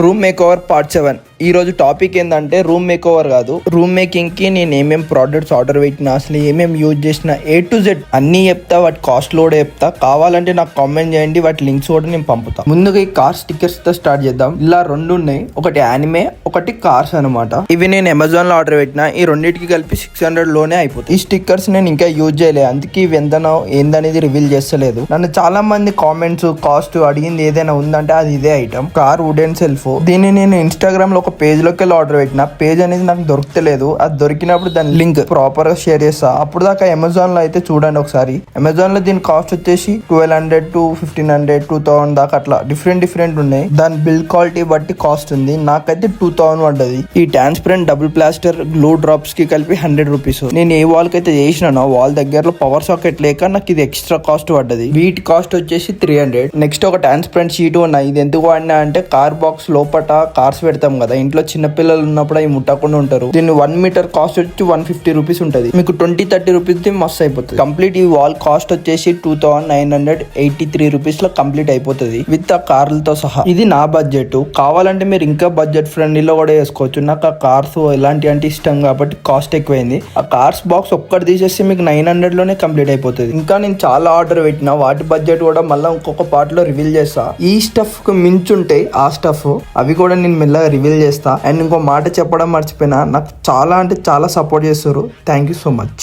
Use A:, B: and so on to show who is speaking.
A: Room make over part 7. ఈ రోజు topic ఏంటంటే రూమ్ మేక్ ఓవర్ కాదు, రూమ్ మేకింగ్ కి నేను ఏమేం ప్రోడక్ట్స్ ఆర్డర్ పెట్టినా, అసలు ఏమేమి యూజ్ చేసిన A to Z అన్ని చెప్తా. వాటి కాస్ట్ లోడ్ చెప్తా. కావాలంటే నాకు కామెంట్ చేయండి, వాటి లింక్స్ కూడా నేను పంపుతా. ముందుగా ఈ కార్ స్టిక్కర్స్ తో స్టార్ట్ చేద్దాం. ఇలా రెండు ఉన్నాయి, ఒకటి యానిమే, ఒకటి కార్స్ అనమాట. ఇవి నేను అమెజాన్ లో ఆర్డర్ పెట్టిన. ఈ రెండింటికి కలిపి 600 లోనే అయిపోతుంది. ఈ స్టిక్కర్స్ నేను ఇంకా యూజ్ చేయలేదు, అందుకే ఇవి ఎంతనో ఏందనేది రివీల్ చేస్తలేదు. నన్ను చాలా మంది కామెంట్స్ కాస్ట్ అడిగింది ఏదైనా ఉందంటే అది ఇదే ఐటమ్, కార్ వుడెన్ సెల్ఫ్. దీన్ని నేను ఇన్స్టాగ్రామ్ లో ఒక పేజ్ లోకి వెళ్ళి ఆర్డర్ పెట్టిన. పేజ్ అనేది నాకు దొరకలేదు. అది దొరికినప్పుడు దాని లింక్ ప్రాపర్ గా షేర్ చేస్తా. అప్పుడు దాకా అమెజాన్ లో అయితే చూడండి ఒకసారి. అమెజాన్ లో దీని కాస్ట్ వచ్చేసి 1200 to 1500 2000 దాకా అట్లా డిఫరెంట్ ఉన్నాయి. దాని బిల్డ్ క్వాలిటీ బట్టి కాస్ట్ ఉంది. నాకైతే 2000 పడ్డది. ఈ transparent double plaster glue drops కి కలిపి 100 రూపీస్. నేను ఏ వాల్ కి అయితే చేసినానో వాల్ దగ్గరలో పవర్ సాకెట్ లేక నాకు ఇది ఎక్స్ట్రా కాస్ట్ పడ్డది. వీటి కాస్ట్ వచ్చేసి 300. నెక్స్ట్ ఒక ట్రాన్స్పరెంట్ షీట్ ఉన్నాయి. ఇది ఎందుకు వాడినా అంటే కార్ బాక్స్ లోపట కార్స్ పెడతాం కదా, ఇంట్లో చిన్న పిల్లలు ఉన్నప్పుడు అవి ముట్టకుండా ఉంటారు. దీన్ని 1 మీటర్ కాస్ట్ వచ్చి 150 రూపీస్ ఉంటుంది. మీకు 20-30 రూపీస్ మస్తు అయిపోతుంది. కంప్లీట్ ఈ వాల్ కాస్ట్ వచ్చేసి 2983 రూపీస్ లో కంప్లీట్ అయిపోతుంది విత్ ఆ కార్లతో సహా. ఇది నా బడ్జెట్. కావాలంటే మీరు ఇంకా బడ్జెట్ ఫ్రెండ్లీలో కూడా వేసుకోవచ్చు. నాకు ఆ కార్స్ ఎలాంటి అంటే ఇష్టం కాబట్టి కాస్ట్ ఎక్కువైంది. ఆ కార్స్ బాక్స్ ఒక్కటి తీసేస్తే మీకు 900 లోనే కంప్లీట్ అయిపోతుంది. ఇంకా నేను చాలా ఆర్డర్ పెట్టిన, వాటి బడ్జెట్ కూడా మళ్ళీ ఇంకొక పార్ట్ లో రివీల్ చేస్తా. ఈ స్టఫ్ కు మించుంటాయి ఆ స్టఫ్, అవి కూడా నేను మెల్లగా రివీల్ చేస్తా. అండ్ ఇంకో మాట చెప్పడం మర్చిపోయినా, నాకు చాలా అంటే చాలా సపోర్ట్ చేస్తారు. Thank you so much.